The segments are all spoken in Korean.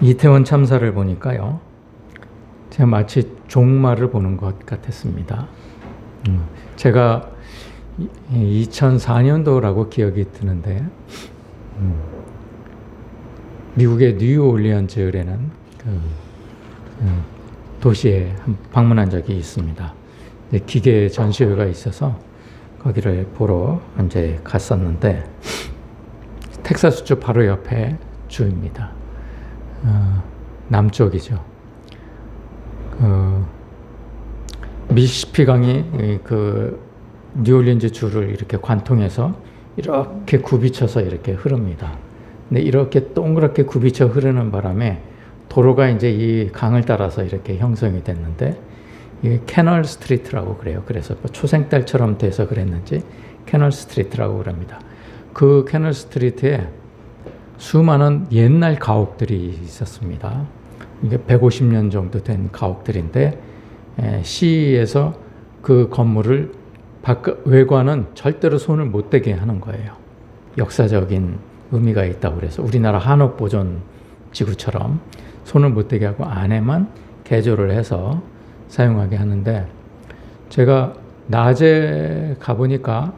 이태원 참사를 보니까요, 제가 마치 종말을 보는 것 같았습니다. 제가 2004년도라고 기억이 드는데, 미국의 뉴올리언즈라는 도시에 방문한 적이 있습니다. 기계 전시회가 있어서 거기를 보러 이제 갔었는데, 텍사스주 바로 옆에 주입니다. 남쪽이죠. 미시시피 강이 그 뉴올리언즈 주를 이렇게 관통해서 이렇게 굽이쳐서 이렇게 흐릅니다. 근데 이렇게 동그랗게 굽이쳐 흐르는 바람에 도로가 이제 이 강을 따라서 이렇게 형성이 됐는데, 이게 캐널 스트리트라고 그래요. 그래서 초생달처럼 돼서 그랬는지 캐널 스트리트라고 그럽니다. 그 캐널 스트리트에 수많은 옛날 가옥들이 있었습니다. 이게 150년 정도 된 가옥들인데, 시에서 그 건물을 외관은 절대로 손을 못 대게 하는 거예요. 역사적인 의미가 있다고 그래서 우리나라 한옥보존지구처럼 손을 못 대게 하고 안에만 개조를 해서 사용하게 하는데, 제가 낮에 가보니까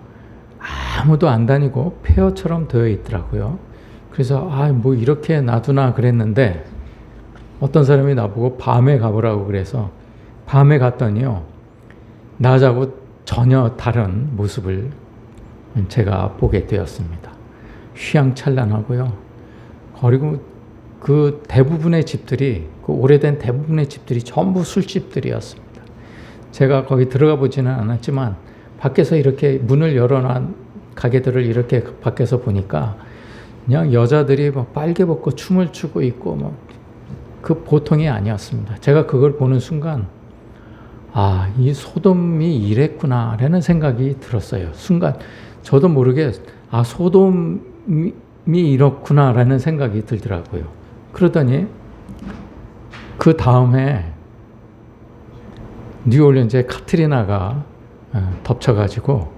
아무도 안 다니고 폐허처럼 되어 있더라고요. 그래서 뭐 이렇게 놔두나 그랬는데, 어떤 사람이 나보고 밤에 가보라고 그래서 밤에 갔더니요, 낮하고 전혀 다른 모습을 제가 보게 되었습니다. 휘황찬란하고요. 그리고 그 대부분의 집들이, 그 오래된 대부분의 집들이 전부 술집들이었습니다. 제가 거기 들어가 보지는 않았지만 밖에서 이렇게 문을 열어놓은 가게들을 이렇게 밖에서 보니까 그냥 여자들이 막 빨개 벗고 춤을 추고 있고 그 보통이 아니었습니다. 제가 그걸 보는 순간 이 소돔이 이랬구나라는 생각이 들었어요. 순간 저도 모르게 소돔이 이렇구나라는 생각이 들더라고요. 그러더니 그 다음에 뉴올리언즈에 카트리나가 덮쳐가지고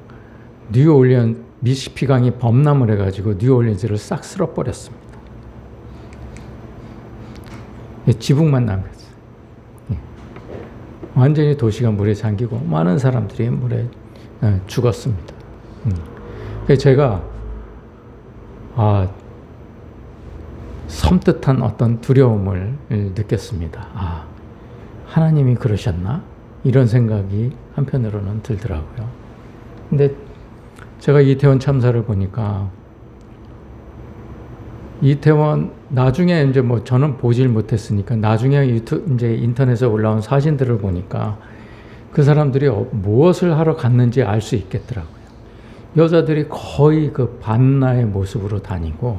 미시시피 강이 범람을 해가지고 뉴올리언즈를 싹 쓸어버렸습니다. 지붕만 남겼어요. 완전히 도시가 물에 잠기고 많은 사람들이 물에 죽었습니다. 그래서 제가 섬뜩한 어떤 두려움을 느꼈습니다. 하나님이 그러셨나? 이런 생각이 한편으로는 들더라고요. 근데 제가 이태원 참사를 보니까, 이태원 나중에 이제 저는 보질 못했으니까 나중에 이제 인터넷에 올라온 사진들을 보니까 그 사람들이 무엇을 하러 갔는지 알 수 있겠더라고요. 여자들이 거의 그 반나의 모습으로 다니고,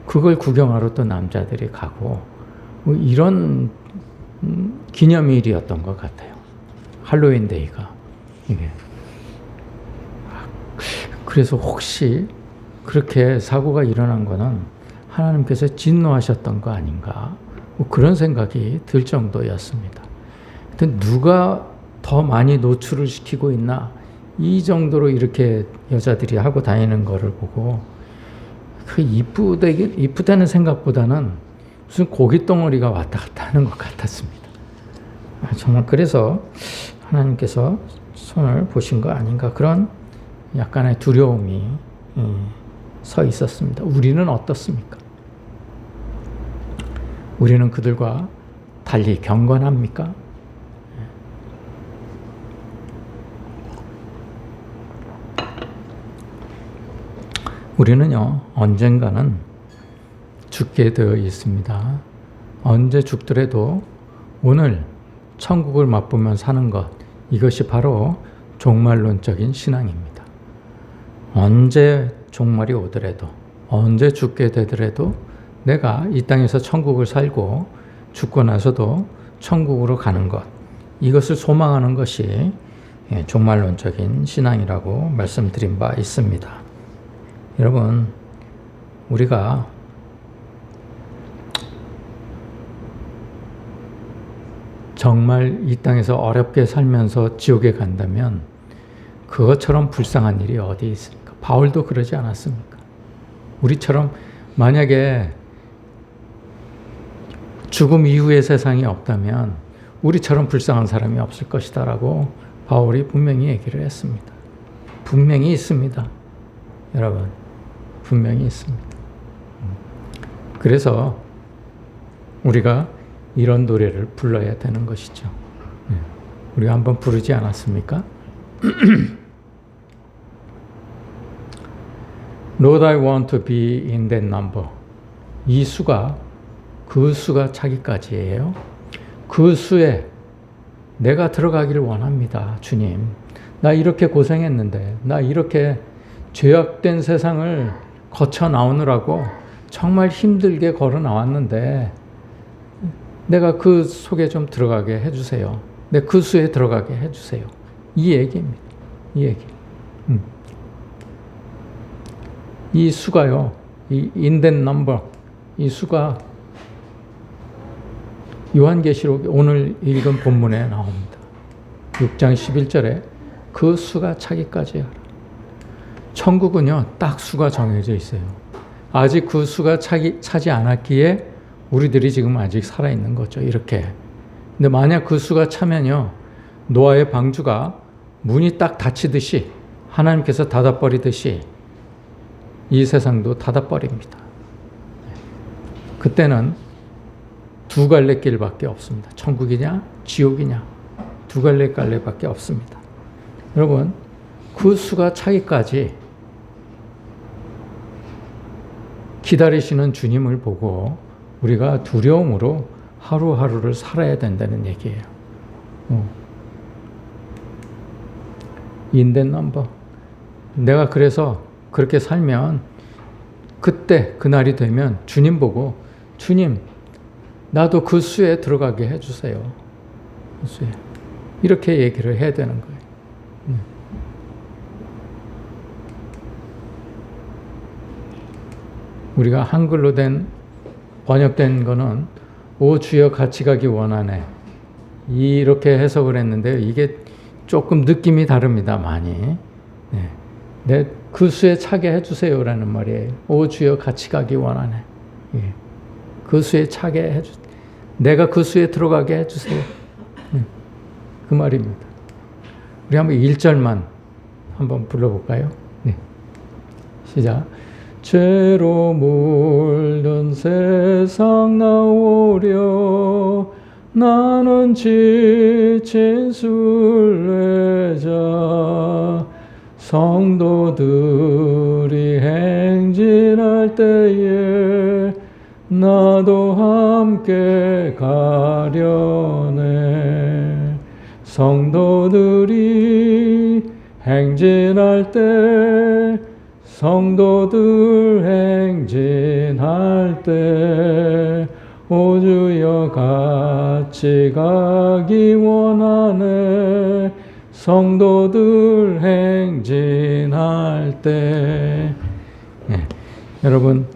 그걸 구경하러 또 남자들이 가고, 이런 기념일이었던 것 같아요. 할로윈 데이가 이게. 그래서 혹시 그렇게 사고가 일어난 거는 하나님께서 진노하셨던 거 아닌가, 그런 생각이 들 정도였습니다. 누가 더 많이 노출을 시키고 있나, 이 정도로 이렇게 여자들이 하고 다니는 거를 보고 그 이쁘다는 생각보다는 무슨 고깃덩어리가 왔다 갔다 하는 것 같았습니다. 정말 그래서 하나님께서 손을 보신 거 아닌가, 그런 약간의 두려움이 서 있었습니다. 우리는 어떻습니까? 우리는 그들과 달리 경건합니까? 우리는요, 언젠가는 죽게 되어 있습니다. 언제 죽더라도 오늘 천국을 맛보며 사는 것, 이것이 바로 종말론적인 신앙입니다. 언제 종말이 오더라도, 언제 죽게 되더라도 내가 이 땅에서 천국을 살고 죽고 나서도 천국으로 가는 것, 이것을 소망하는 것이 종말론적인 신앙이라고 말씀드린 바 있습니다. 여러분, 우리가 정말 이 땅에서 어렵게 살면서 지옥에 간다면 그것처럼 불쌍한 일이 어디 있습니까? 바울도 그러지 않았습니까? 우리처럼 만약에 죽음 이후의 세상이 없다면 우리처럼 불쌍한 사람이 없을 것이다 라고 바울이 분명히 얘기를 했습니다. 분명히 있습니다. 여러분, 분명히 있습니다. 그래서 우리가 이런 노래를 불러야 되는 것이죠. 우리가 한번 부르지 않았습니까? Lord, I want to be in that number. 이 수가 그 수가 차기까지예요. 그 수에 내가 들어가기를 원합니다. 주님, 나 이렇게 고생했는데, 나 이렇게 죄악된 세상을 거쳐 나오느라고 정말 힘들게 걸어 나왔는데 내가 그 속에 좀 들어가게 해주세요. 내 그 수에 들어가게 해주세요. 이 얘기입니다. 이 얘기. 이 수가요, 이 in that number, 이 수가 요한계시록 오늘 읽은 본문에 나옵니다. 6장 11절에 그 수가 차기까지 하라. 천국은요, 딱 수가 정해져 있어요. 아직 그 수가 차지 않았기에 우리들이 지금 아직 살아있는 거죠. 이렇게. 근데 만약 그 수가 차면요, 노아의 방주가 문이 딱 닫히듯이 하나님께서 닫아버리듯이 이 세상도 닫아버립니다. 그때는 두 갈래 길밖에 없습니다. 천국이냐 지옥이냐, 두 갈래 갈래밖에 없습니다. 여러분, 그 수가 차기까지 기다리시는 주님을 보고 우리가 두려움으로 하루하루를 살아야 된다는 얘기예요. In that number. 내가 그래서 그렇게 살면 그때 그날이 되면 주님 보고, 주님, 나도 그 수에 들어가게 해주세요. 그 수에. 이렇게 얘기를 해야 되는 거예요. 우리가 한글로 번역된 거는 오 주여 같이 가기 원하네, 이렇게 해석을 했는데 이게 조금 느낌이 다릅니다. 많이. 내 그 수에 차게 해주세요 라는 말이에요. 오 주여 같이 가기 원하네. 그 수에 차게 해주세요. 내가 그 수에 들어가게 해주세요. 그 말입니다. 우리 한번 1절만 한번 불러볼까요? 네. 시작. 죄로 물든 세상 나오려 나는 지친 순례자, 성도들이 행진할 때에 나도 함께 가려네. 성도들이 행진할 때, 성도들 행진할 때, 오 주여 같이 가기 원하네. 성도들 행진할 때. 여러분,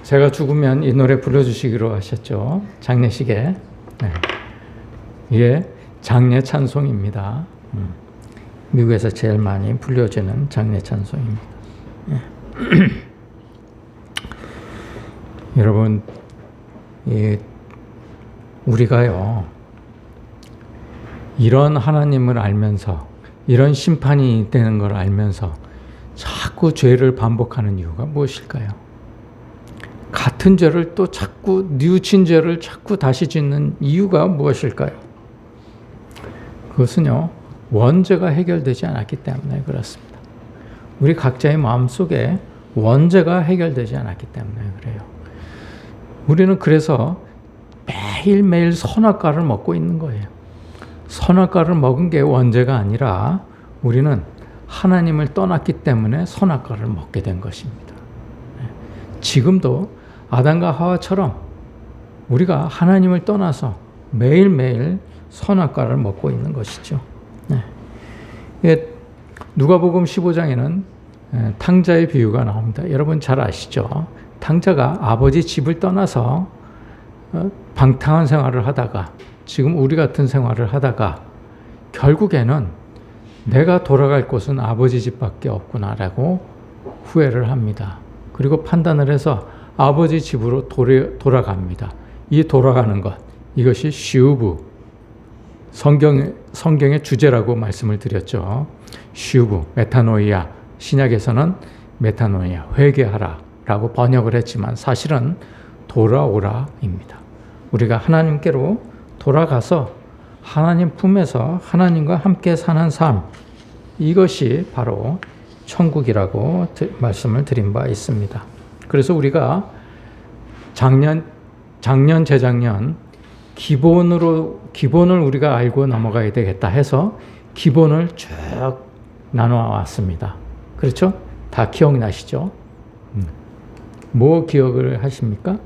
제가 죽으면 이 노래 불러주시기로 하셨죠. 장례식에. 이게 장례 찬송입니다. 미국에서 제일 많이 불려지는 장례 찬송입니다. 여러분, 우리가요, 이런 하나님을 알면서, 이런 심판이 되는 걸 알면서 자꾸 죄를 반복하는 이유가 무엇일까요? 같은 죄를 또 자꾸, 뉘우친 죄를 자꾸 다시 짓는 이유가 무엇일까요? 그것은요, 원죄가 해결되지 않았기 때문에 그렇습니다. 우리 각자의 마음속에 원죄가 해결되지 않았기 때문에 그래요. 우리는 그래서 매일매일 선악과를 먹고 있는 거예요. 선악과를 먹은 게 원죄가 아니라 우리는 하나님을 떠났기 때문에 선악과를 먹게 된 것입니다. 지금도 아담과 하와처럼 우리가 하나님을 떠나서 매일매일 선악과를 먹고 있는 것이죠. 누가복음 15장에는 탕자의 비유가 나옵니다. 여러분 잘 아시죠? 탕자가 아버지 집을 떠나서 방탕한 생활을 하다가, 지금 우리 같은 생활을 하다가 결국에는 내가 돌아갈 곳은 아버지 집밖에 없구나라고 후회를 합니다. 그리고 판단을 해서 아버지 집으로 돌아갑니다. 이 돌아가는 것, 이것이 슈브, 성경의 주제라고 말씀을 드렸죠. 슈브, 메타노이아, 신약에서는 메타노이아, 회개하라 라고 번역을 했지만 사실은 돌아오라입니다. 우리가 하나님께로 돌아가서 하나님 품에서 하나님과 함께 사는 삶, 이것이 바로 천국이라고 말씀을 드린 바 있습니다. 그래서 우리가 작년, 재작년 기본을 우리가 알고 넘어가야 되겠다 해서 기본을 쭉 나눠 왔습니다. 그렇죠? 다 기억나시죠? 뭐 기억을 하십니까?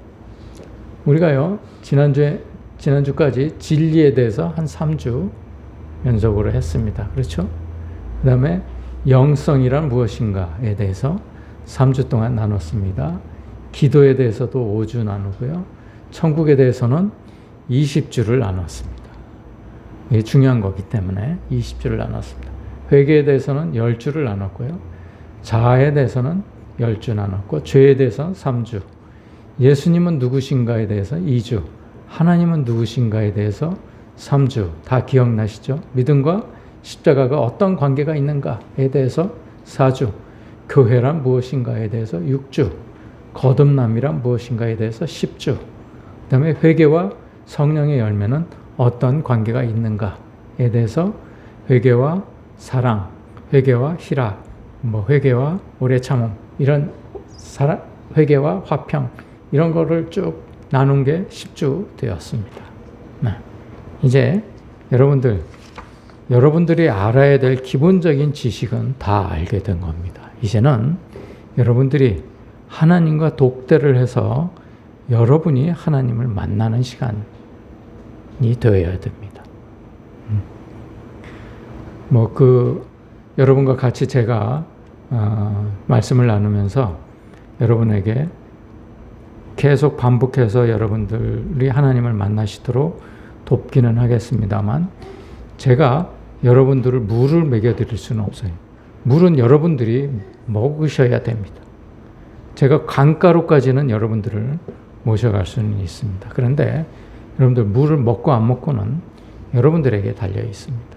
우리가요, 지난주까지 진리에 대해서 한 3주 연속으로 했습니다. 그렇죠? 그 다음에 영성이란 무엇인가에 대해서 3주 동안 나눴습니다. 기도에 대해서도 5주 나누고요. 천국에 대해서는 20주를 나눴습니다. 이게 중요한 거기 때문에 20주를 나눴습니다. 회개에 대해서는 10주를 나눴고요. 자아에 대해서는 10주 나눴고, 죄에 대해서는 3주, 예수님은 누구신가에 대해서 2주, 하나님은 누구신가에 대해서 3주, 다 기억나시죠? 믿음과 십자가가 어떤 관계가 있는가에 대해서 4주, 교회란 무엇인가에 대해서 6주, 거듭남이란 무엇인가에 대해서 10주, 그 다음에 회개와 성령의 열매는 어떤 관계가 있는가에 대해서 회개와 사랑, 회개와 희락, 회개와 오래 참음, 이런 회개와 화평, 이런 거를 쭉 나눈 게 10주 되었습니다. 네. 이제 여러분들이 알아야 될 기본적인 지식은 다 알게 된 겁니다. 이제는 여러분들이 하나님과 독대를 해서 여러분이 하나님을 만나는 시간이 되어야 됩니다. 여러분과 같이 제가 말씀을 나누면서 여러분에게 계속 반복해서 여러분들이 하나님을 만나시도록 돕기는 하겠습니다만, 제가 여러분들을 물을 먹여드릴 수는 없어요. 물은 여러분들이 먹으셔야 됩니다. 제가 강가루까지는 여러분들을 모셔갈 수는 있습니다. 그런데 여러분들 물을 먹고 안 먹고는 여러분들에게 달려 있습니다.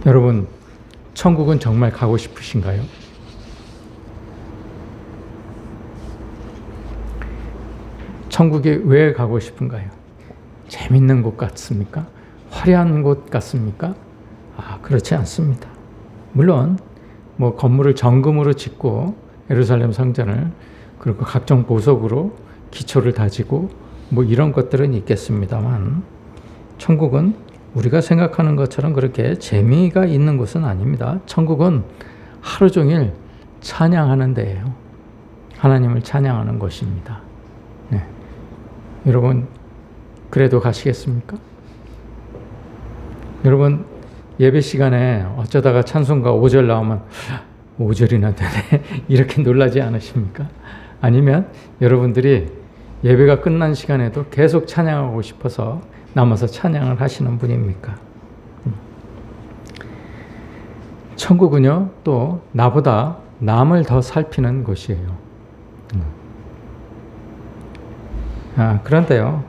여러분, 천국은 정말 가고 싶으신가요? 천국에 왜 가고 싶은가요? 재밌는 곳 같습니까? 화려한 곳 같습니까? 그렇지 않습니다. 물론 건물을 정금으로 짓고 예루살렘 성전을, 그리고 각종 보석으로 기초를 다지고 이런 것들은 있겠습니다만, 천국은 우리가 생각하는 것처럼 그렇게 재미가 있는 곳은 아닙니다. 천국은 하루 종일 찬양하는 데예요. 하나님을 찬양하는 곳입니다. 네. 여러분, 그래도 가시겠습니까? 여러분, 예배 시간에 어쩌다가 찬송가 5절 나오면 5절이나 되네 이렇게 놀라지 않으십니까? 아니면 여러분들이 예배가 끝난 시간에도 계속 찬양하고 싶어서 남아서 찬양을 하시는 분입니까? 천국은요, 또 나보다 남을 더 살피는 곳이에요. 그런데요,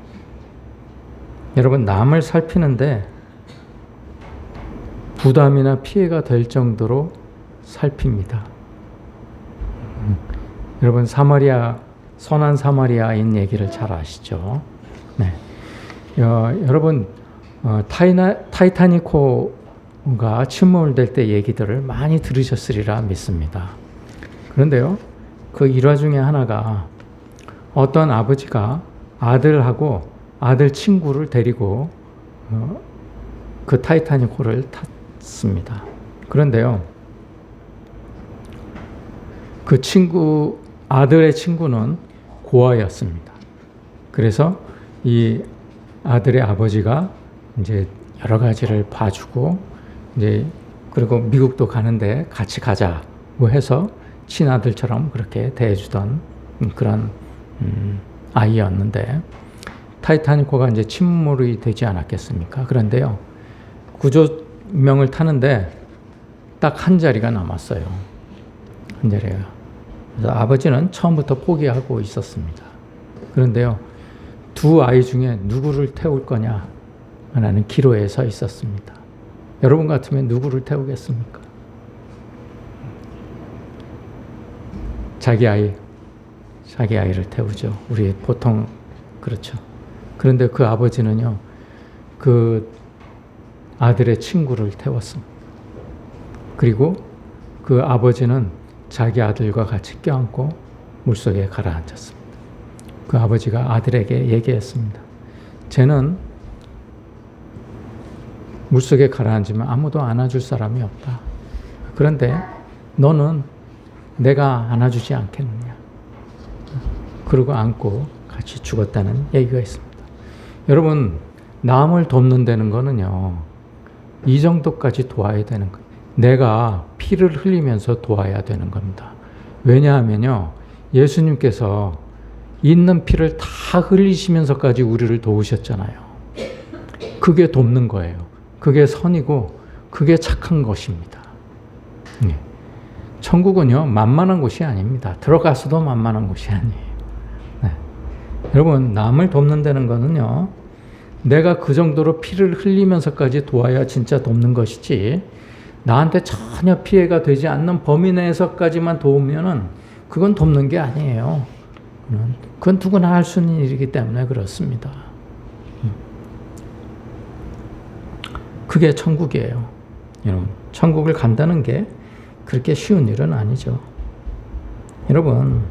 여러분, 남을 살피는데 부담이나 피해가 될 정도로 살핍니다. 여러분, 선한 사마리아인 얘기를 잘 아시죠? 네. 여러분, 타이타닉호가 침몰될 때 얘기들을 많이 들으셨으리라 믿습니다. 그런데요, 그 일화 중에 하나가 어떤 아버지가 아들하고 아들 친구를 데리고 그 타이타닉호를 탔습니다. 그런데요, 그 아들의 친구는 고아였습니다. 그래서 이 아들의 아버지가 이제 여러 가지를 봐주고, 그리고 미국도 가는데 같이 가자고 해서 친아들처럼 그렇게 대해주던 그런 아이였는데, 타이타닉호가 이제 침몰이 되지 않았겠습니까? 그런데요, 구조명을 타는데 딱 한 자리가 남았어요. 한 자리가. 그래서 아버지는 처음부터 포기하고 있었습니다. 그런데요, 두 아이 중에 누구를 태울 거냐 하는 기로에 서 있었습니다. 여러분 같으면 누구를 태우겠습니까? 자기 아이를 태우죠. 우리 보통 그렇죠. 그런데 그 아버지는요, 그 아들의 친구를 태웠습니다. 그리고 그 아버지는 자기 아들과 같이 껴안고 물속에 가라앉았습니다. 그 아버지가 아들에게 얘기했습니다. 쟤는 물속에 가라앉으면 아무도 안아줄 사람이 없다. 그런데 너는 내가 안아주지 않겠느냐. 그러고 안고 같이 죽었다는 얘기가 있습니다. 여러분, 남을 돕는다는 거는요, 이 정도까지 도와야 되는 거예요. 내가 피를 흘리면서 도와야 되는 겁니다. 왜냐하면요, 예수님께서 있는 피를 다 흘리시면서까지 우리를 도우셨잖아요. 그게 돕는 거예요. 그게 선이고 그게 착한 것입니다. 천국은요, 만만한 곳이 아닙니다. 들어가서도 만만한 곳이 아니에요. 여러분, 남을 돕는다는 거는요, 내가 그 정도로 피를 흘리면서까지 도와야 진짜 돕는 것이지, 나한테 전혀 피해가 되지 않는 범위 내에서까지만 도우면은 그건 돕는 게 아니에요. 그건 누구나 할 수 있는 일이기 때문에 그렇습니다. 그게 천국이에요. 여러분, 천국을 간다는 게 그렇게 쉬운 일은 아니죠. 여러분,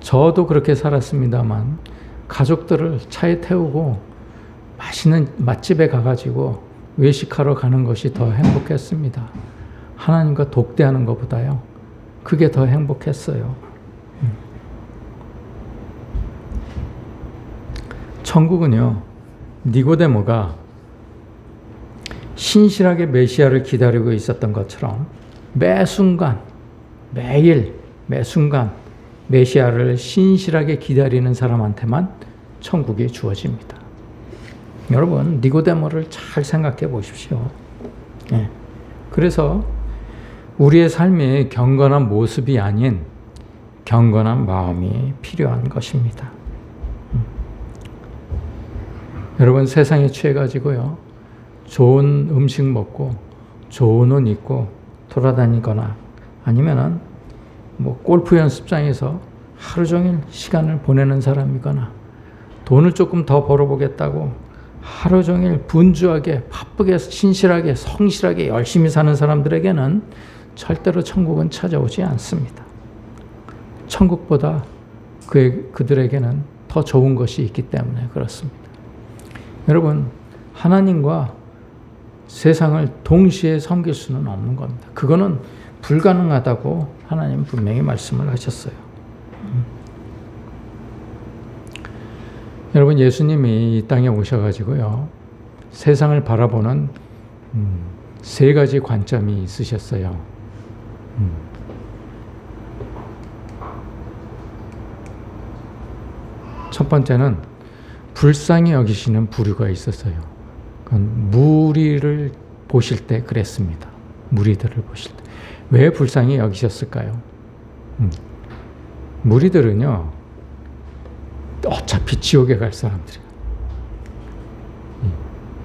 저도 그렇게 살았습니다만 가족들을 차에 태우고 맛있는 맛집에 가가지고 외식하러 가는 것이 더 행복했습니다. 하나님과 독대하는 것보다요, 그게 더 행복했어요. 천국은요, 니고데모가 신실하게 메시아를 기다리고 있었던 것처럼 매 순간, 매일, 매 순간 메시아를 신실하게 기다리는 사람한테만 천국이 주어집니다. 여러분, 니고데모를 잘 생각해 보십시오. 그래서 우리의 삶이 경건한 모습이 아닌 경건한 마음이 필요한 것입니다. 여러분, 세상에 취해가지고요, 좋은 음식 먹고 좋은 옷 입고 돌아다니거나 아니면은 골프 연습장에서 하루 종일 시간을 보내는 사람이거나 돈을 조금 더 벌어보겠다고 하루 종일 분주하게 바쁘게 신실하게 성실하게 열심히 사는 사람들에게는 절대로 천국은 찾아오지 않습니다. 천국보다 그들에게는 더 좋은 것이 있기 때문에 그렇습니다. 여러분, 하나님과 세상을 동시에 섬길 수는 없는 겁니다. 그거는 불가능하다고 하나님은 분명히 말씀을 하셨어요. 여러분, 예수님이 이 땅에 오셔가지고요, 세상을 바라보는 세 가지 관점이 있으셨어요. 첫 번째는 불쌍히 여기시는 부류가 있었어요. 그건 무리를 보실 때 그랬습니다. 무리들을 보실 때. 왜 불쌍히 여기셨을까요? 무리들은요, 어차피 지옥에 갈 사람들이에요.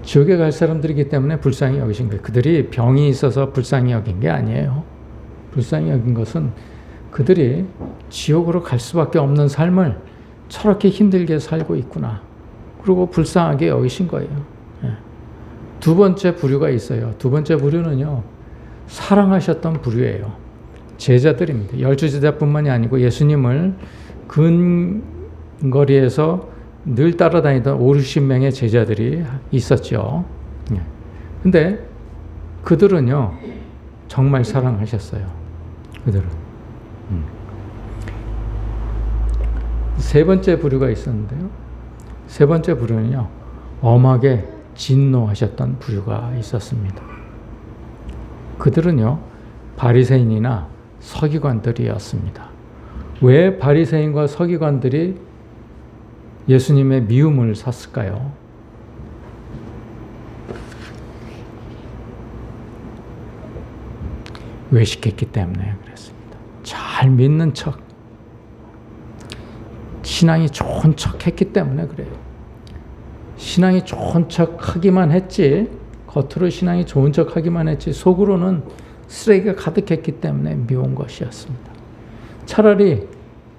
지옥에 갈 사람들이기 때문에 불쌍히 여기신 거예요. 그들이 병이 있어서 불쌍히 여긴 게 아니에요. 불쌍히 여긴 것은 그들이 지옥으로 갈 수밖에 없는 삶을 저렇게 힘들게 살고 있구나. 그리고 불쌍하게 여기신 거예요. 두 번째 부류가 있어요. 두 번째 부류는요, 사랑하셨던 부류예요. 제자들입니다. 12제자뿐만이 아니고 예수님을 근거리에서 늘 따라다니던 50명의 제자들이 있었죠. 근데 그들은요, 정말 사랑하셨어요. 그들은. 세 번째 부류가 있었는데요. 세 번째 부류는요, 엄하게 진노하셨던 부류가 있었습니다. 그들은요, 바리새인이나 서기관들이었습니다. 왜 바리새인과 서기관들이 예수님의 미움을 샀을까요? 외식했기 때문에 그랬습니다. 잘 잘 믿는 척, 신앙이 좋은 척 했기 때문에 그래요. 신앙이 좋은 척 하기만 했지, 겉으로 신앙이 좋은 척 하기만 했지, 속으로는 쓰레기가 가득했기 때문에 미운 것이었습니다. 차라리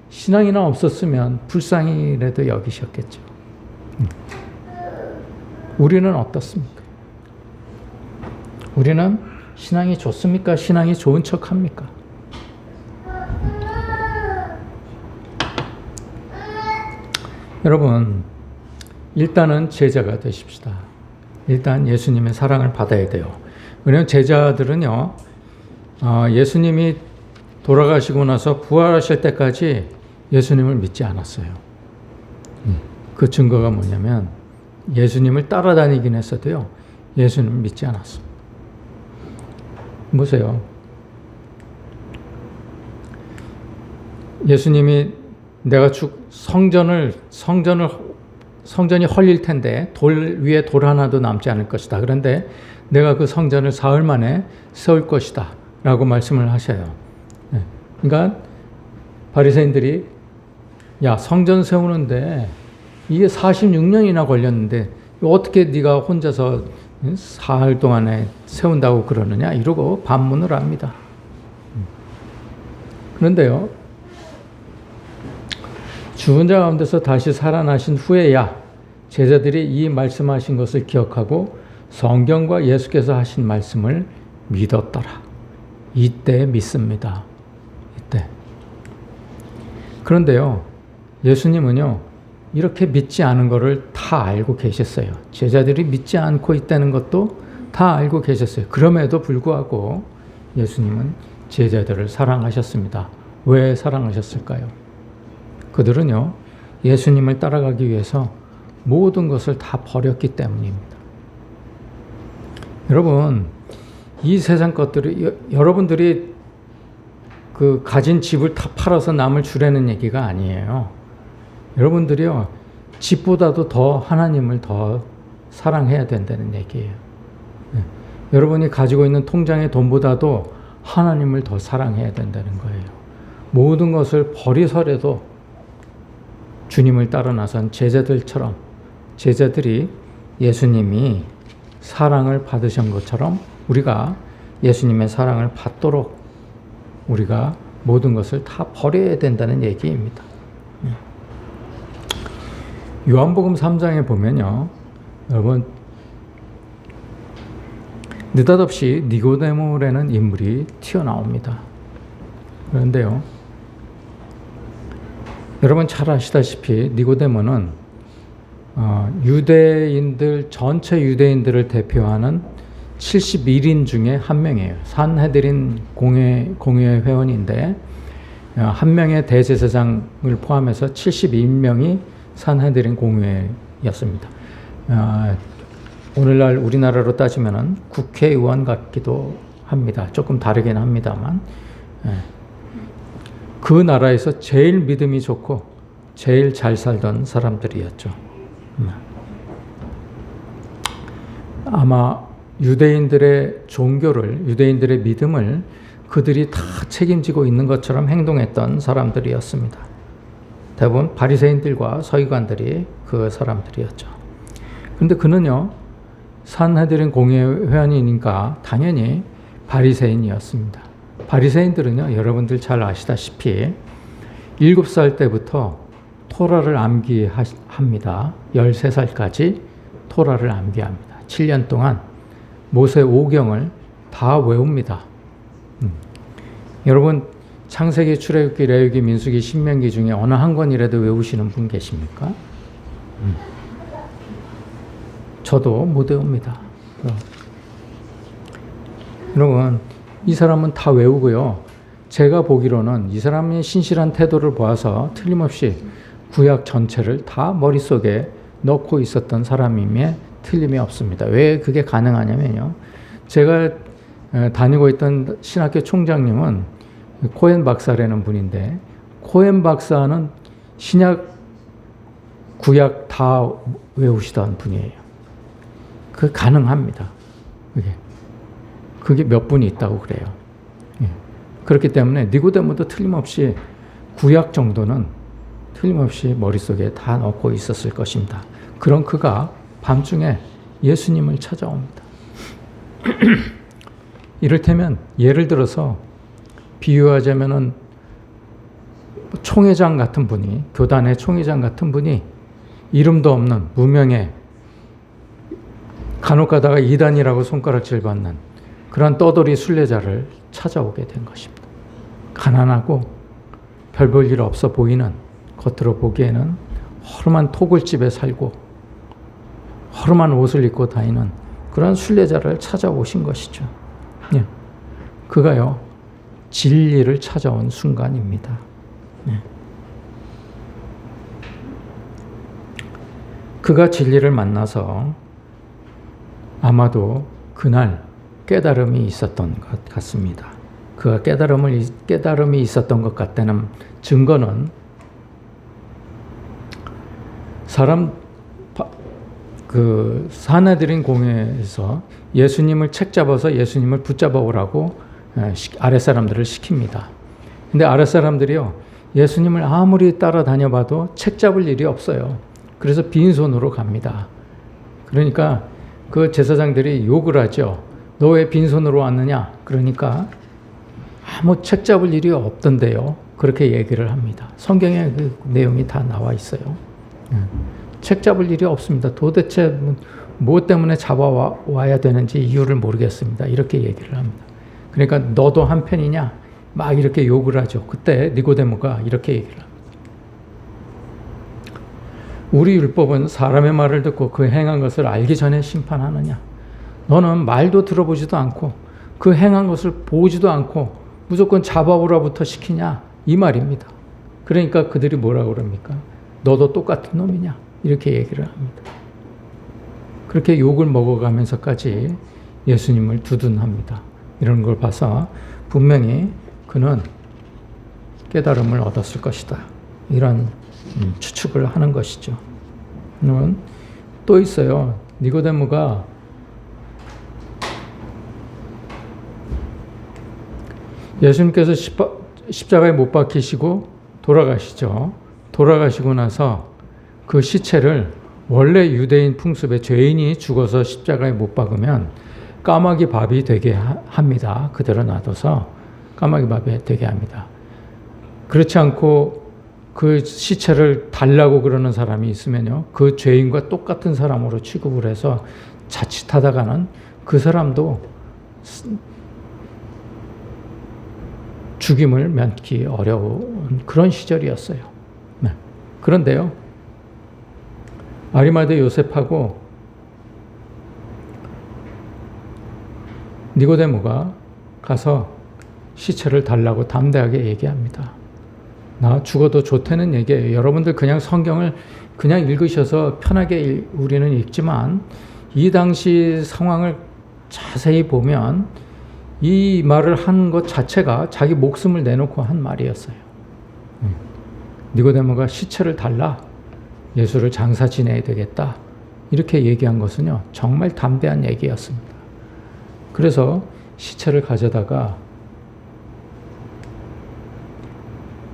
신앙이나 없었으면 불쌍히라도 여기셨겠죠. 우리는 어떻습니까? 우리는 신앙이 좋습니까? 신앙이 좋은 척 합니까? 여러분, 일단은 제자가 되십시다. 일단 예수님의 사랑을 받아야 돼요. 왜냐하면 제자들은요, 예수님이 돌아가시고 나서 부활하실 때까지 예수님을 믿지 않았어요. 그 증거가 뭐냐면 예수님을 따라다니긴 했어도요, 예수님을 믿지 않았어요. 보세요. 예수님이 내가 성전이 헐릴 텐데 돌 위에 돌 하나도 남지 않을 것이다. 그런데 내가 그 성전을 사흘 만에 세울 것이다. 라고 말씀을 하셔요. 그러니까 바리새인들이 야, 성전 세우는데 이게 46년이나 걸렸는데 어떻게 네가 혼자서 사흘 동안에 세운다고 그러느냐 이러고 반문을 합니다. 그런데요, 죽은 자 가운데서 다시 살아나신 후에야 제자들이 이 말씀하신 것을 기억하고 성경과 예수께서 하신 말씀을 믿었더라. 이때 믿습니다. 이때. 그런데요, 예수님은요, 이렇게 믿지 않은 것을 다 알고 계셨어요. 제자들이 믿지 않고 있다는 것도 다 알고 계셨어요. 그럼에도 불구하고 예수님은 제자들을 사랑하셨습니다. 왜 사랑하셨을까요? 그들은요, 예수님을 따라가기 위해서 모든 것을 다 버렸기 때문입니다. 여러분, 이 세상 것들이, 여러분들이 그 가진 집을 다 팔아서 남을 주라는 얘기가 아니에요. 여러분들이요, 집보다도 더 하나님을 더 사랑해야 된다는 얘기예요. 여러분이 가지고 있는 통장의 돈보다도 하나님을 더 사랑해야 된다는 거예요. 모든 것을 버리서라도 주님을 따라 나선 제자들처럼, 제자들이 예수님이 사랑을 받으신 것처럼 우리가 예수님의 사랑을 받도록 우리가 모든 것을 다 버려야 된다는 얘기입니다. 요한복음 3장에 보면요, 여러분, 느닷없이 니고데모라는 인물이 튀어나옵니다. 그런데요, 여러분 잘 아시다시피 니고데모는 유대인들, 전체 유대인들을 대표하는 71인 중에 한 명이에요. 산헤드린 공회 회원인데 한 명의 대제사장을 포함해서 72명이 산헤드린 공회였습니다. 오늘날 우리나라로 따지면은 국회의원 같기도 합니다. 조금 다르긴 합니다만, 그 나라에서 제일 믿음이 좋고 제일 잘 살던 사람들이었죠. 아마 유대인들의 종교를, 유대인들의 믿음을 그들이 다 책임지고 있는 것처럼 행동했던 사람들이었습니다. 대부분 바리새인들과 서기관들이 그 사람들이었죠. 그런데 그는요, 산헤드린 공회 회원이니까 당연히 바리새인이었습니다. 바리새인들은요, 여러분들 잘 아시다시피 7살 때부터 토라를 암기합니다. 13살까지 토라를 암기합니다. 7년 동안 모세 오경을 다 외웁니다. 여러분, 창세기, 출애굽기, 레위기, 민수기, 신명기 중에 어느 한 권이라도 외우시는 분 계십니까? 저도 못 외웁니다. 여러분, 이 사람은 다 외우고요. 제가 보기로는 이 사람의 신실한 태도를 보아서 틀림없이 구약 전체를 다 머릿속에 넣고 있었던 사람임에 틀림이 없습니다. 왜 그게 가능하냐면요, 제가 다니고 있던 신학교 총장님은 코엔 박사라는 분인데, 코엔 박사는 신약, 구약 다 외우시던 분이에요. 그게 가능합니다. 그게 몇 분이 있다고 그래요. 그렇기 때문에 니고데모도 틀림없이 구약 정도는 틀림없이 머릿속에 다 넣고 있었을 것입니다. 그런 그가 밤중에 예수님을 찾아옵니다. 이를테면 예를 들어서 비유하자면은 총회장 같은 분이, 교단의 총회장 같은 분이 이름도 없는 무명의, 간혹 가다가 이단이라고 손가락질 받는 그런 떠돌이 순례자를 찾아오게 된 것입니다. 가난하고 별 볼 일 없어 보이는, 겉으로 보기에는 허름한 토굴집에 살고 허름한 옷을 입고 다니는 그런 순례자를 찾아오신 것이죠. 예. 그가요, 진리를 찾아온 순간입니다. 예. 그가 진리를 만나서 아마도 그날 깨달음이 있었던 것 같습니다. 그가 깨달음이 있었던 것 같다는 증거는 사내들인 공회에서 예수님을 책 잡아서 예수님을 붙잡아 오라고 아랫사람들을 시킵니다. 근데 아랫사람들이요, 예수님을 아무리 따라다녀 봐도 책 잡을 일이 없어요. 그래서 빈손으로 갑니다. 그러니까 그 제사장들이 욕을 하죠. 너 왜 빈손으로 왔느냐? 그러니까 아무 책 잡을 일이 없던데요. 그렇게 얘기를 합니다. 성경에 그 내용이 다 나와 있어요. 책 잡을 일이 없습니다. 도대체 뭐 때문에 잡아와야 되는지 이유를 모르겠습니다. 이렇게 얘기를 합니다. 그러니까 너도 한편이냐? 막 이렇게 욕을 하죠. 그때 니고데모가 이렇게 얘기를 합니다. 우리 율법은 사람의 말을 듣고 그 행한 것을 알기 전에 심판하느냐? 너는 말도 들어보지도 않고 그 행한 것을 보지도 않고 무조건 잡아오라부터 시키냐? 이 말입니다. 그러니까 그들이 뭐라고 그럽니까? 너도 똑같은 놈이냐? 이렇게 얘기를 합니다. 그렇게 욕을 먹어가면서까지 예수님을 두둔합니다. 이런 걸 봐서 분명히 그는 깨달음을 얻었을 것이다. 이런 추측을 하는 것이죠. 그러면 또 있어요. 니고데모가 예수님께서 십자가에 못 박히시고 돌아가시죠. 돌아가시고 나서 그 시체를, 원래 유대인 풍습에 죄인이 죽어서 십자가에 못 박으면 까마귀 밥이 되게 합니다. 그대로 놔둬서 까마귀 밥이 되게 합니다. 그렇지 않고 그 시체를 달라고 그러는 사람이 있으면요, 그 죄인과 똑같은 사람으로 취급을 해서 자칫하다가는 그 사람도 죽임을 면키 어려운 그런 시절이었어요. 네. 그런데요, 아리마대 요셉하고 니고데모가 가서 시체를 달라고 담대하게 얘기합니다. 나 죽어도 좋다는 얘기예요. 여러분들 그냥 성경을 그냥 읽으셔서 편하게 우리는 읽지만 이 당시 상황을 자세히 보면 이 말을 한 것 자체가 자기 목숨을 내놓고 한 말이었어요. 니고데모가 시체를 달라, 예수를 장사 지내야 되겠다, 이렇게 얘기한 것은요, 정말 담대한 얘기였습니다. 그래서 시체를 가져다가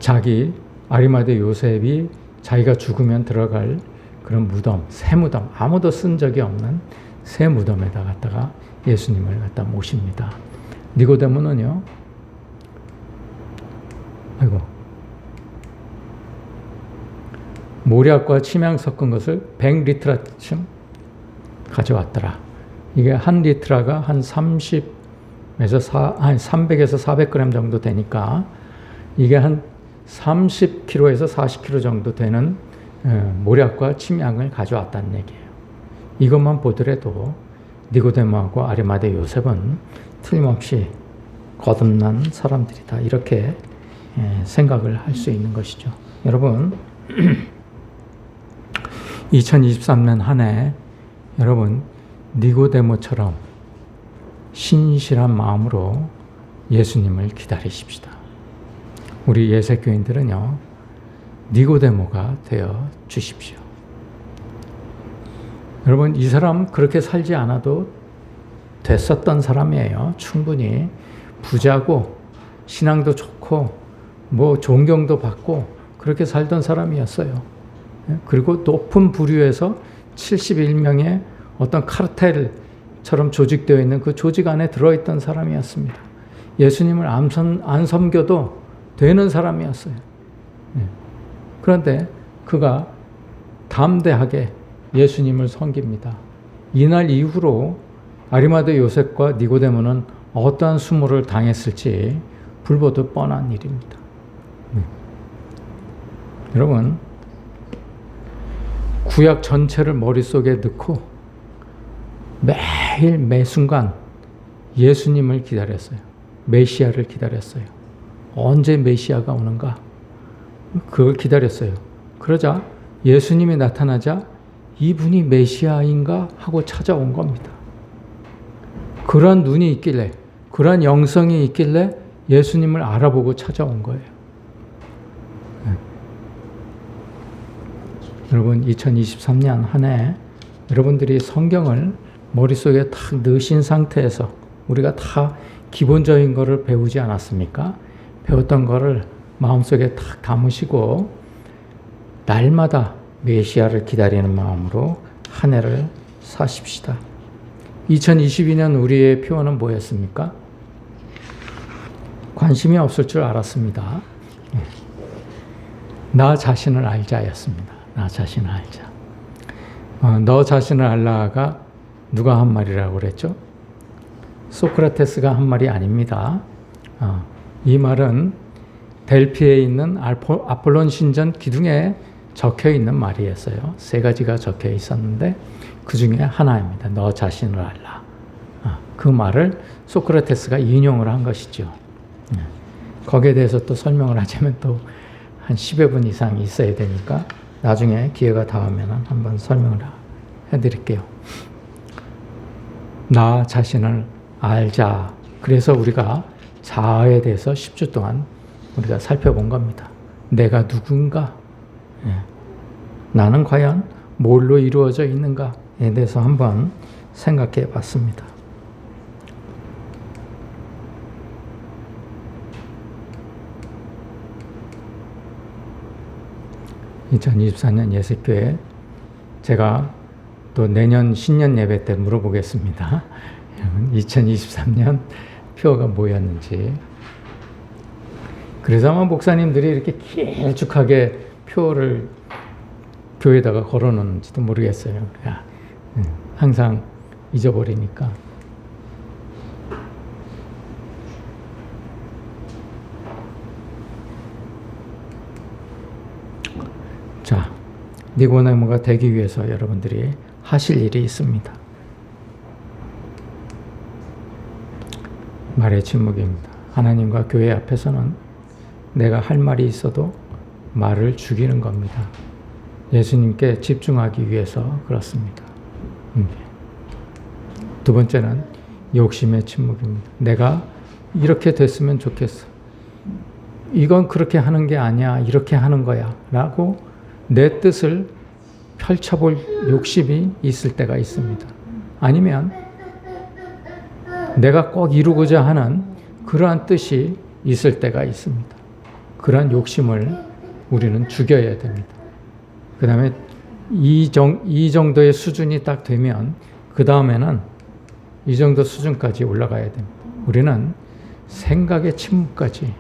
자기 아리마대 요셉이 자기가 죽으면 들어갈 그런 무덤, 새 무덤, 아무도 쓴 적이 없는 새 무덤에다 갖다가 예수님을 갖다 모십니다. 니고데모는요, 모략과 침향 섞은 것을 100리트라쯤 가져왔더라. 이게 한 리트라가 한 300에서 400g 정도 되니까 이게 한 30kg에서 40kg 정도 되는 모략과 침향을 가져왔다는 얘기예요. 이것만 보더라도 니고데모하고 아리마대 요셉은 틀림없이 거듭난 사람들이다, 이렇게 생각을 할 수 있는 것이죠. 여러분, 2023년 한 해 여러분 니고데모처럼 신실한 마음으로 예수님을 기다리십시다. 우리 예새교인들은요, 니고데모가 되어 주십시오. 여러분, 이 사람 그렇게 살지 않아도 됐었던 사람이에요. 충분히 부자고 신앙도 좋고 뭐 존경도 받고 그렇게 살던 사람이었어요. 그리고 높은 부류에서 71명의 어떤 카르텔처럼 조직되어 있는 그 조직 안에 들어있던 사람이었습니다. 예수님을 안 섬겨도 되는 사람이었어요. 그런데 그가 담대하게 예수님을 섬깁니다. 이날 이후로 아리마대 요셉과 니고데모는 어떠한 수모를 당했을지 불보듯 뻔한 일입니다. 여러분, 구약 전체를 머릿속에 넣고 매일 매순간 예수님을 기다렸어요. 메시아를 기다렸어요. 언제 메시아가 오는가? 그걸 기다렸어요. 그러자 예수님이 나타나자 이분이 메시아인가 하고 찾아온 겁니다. 그러한 눈이 있길래, 그러한 영성이 있길래 예수님을 알아보고 찾아온 거예요. 여러분, 2023년 한 해 여러분들이 성경을 머릿속에 탁 넣으신 상태에서 우리가 다 기본적인 거를 배우지 않았습니까? 배웠던 거를 마음속에 탁 담으시고 날마다 메시아를 기다리는 마음으로 한 해를 사십시다. 2022년 우리의 표어는 뭐였습니까? 관심이 없을 줄 알았습니다. 나 자신을 알자였습니다. 나 자신을 알자. 너 자신을 알라가 누가 한 말이라고 그랬죠? 소크라테스가 한 말이 아닙니다. 이 말은 델피에 있는 아폴론 신전 기둥에 적혀 있는 말이었어요. 3가지가 적혀 있었는데 그 중에 하나입니다. 너 자신을 알라. 그 말을 소크라테스가 인용을 한 것이죠. 거기에 대해서 또 설명을 하자면 또 한 10여 분 이상 있어야 되니까 나중에 기회가 닿으면 한번 설명을 해드릴게요. 나 자신을 알자. 그래서 우리가 자아에 대해서 10주 동안 우리가 살펴본 겁니다. 내가 누군가? 나는 과연 뭘로 이루어져 있는가에 대해서 한번 생각해 봤습니다. (2024년) 예수교회 제가 또 내년 신년 예배 때 물어보겠습니다. 2023년 표어가 뭐였는지. 그래서 아마 목사님들이 이렇게 길쭉하게 표어를 교회에다가 걸어놓는지도 모르겠어요. 항상 잊어버리니까. 자, 니고데모가 되기 위해서 여러분들이 하실 일이 있습니다. 말의 침묵입니다. 하나님과 교회 앞에서는 내가 할 말이 있어도 말을 죽이는 겁니다. 예수님께 집중하기 위해서 그렇습니다. 두 번째는 욕심의 침묵입니다. 내가 이렇게 됐으면 좋겠어. 이건 그렇게 하는 게 아니야. 이렇게 하는 거야. 라고 내 뜻을 펼쳐볼 욕심이 있을 때가 있습니다. 아니면 내가 꼭 이루고자 하는 그러한 뜻이 있을 때가 있습니다. 그러한 욕심을 우리는 죽여야 됩니다. 그 다음에 이 정도의 수준이 딱 되면 그 다음에는 이 정도 수준까지 올라가야 됩니다. 우리는 생각의 침묵까지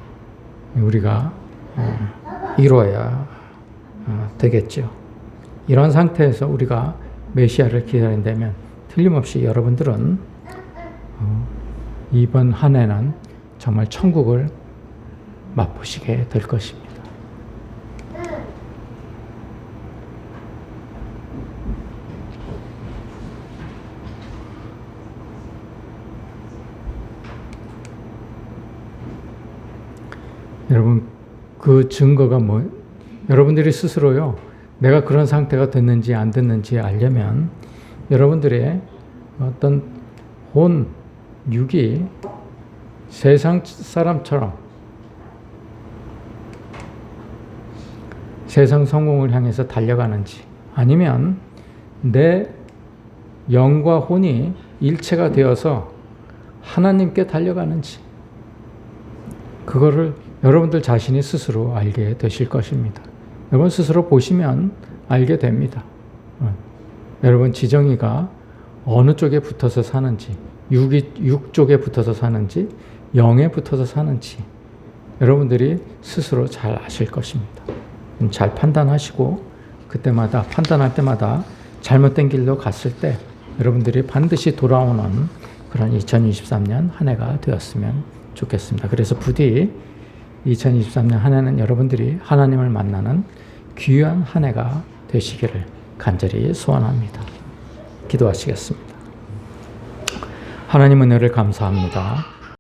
우리가 이루어야 되겠죠. 이런 상태에서 우리가 메시아를 기다린다면 틀림없이 여러분들은 이번 한 해는 정말 천국을 맛보시게 될 것입니다. 여러분, 그 증거가 여러분들이 스스로요, 내가 그런 상태가 됐는지 안 됐는지 알려면 여러분들의 어떤 혼, 육이 세상 사람처럼 세상 성공을 향해서 달려가는지, 아니면 내 영과 혼이 일체가 되어서 하나님께 달려가는지, 그거를 여러분들 자신이 스스로 알게 되실 것입니다. 여러분 스스로 보시면 알게 됩니다. 여러분 지정이가 어느 쪽에 붙어서 사는지, 육 쪽에 붙어서 사는지, 영에 붙어서 사는지 여러분들이 스스로 잘 아실 것입니다. 잘 판단하시고 그때마다 판단할 때마다 잘못된 길로 갔을 때 여러분들이 반드시 돌아오는 그런 2023년 한 해가 되었으면 좋겠습니다. 그래서 부디 2023년 한 해는 여러분들이 하나님을 만나는 귀한 한 해가 되시기를 간절히 소원합니다. 기도하시겠습니다. 하나님 은혜를 감사합니다.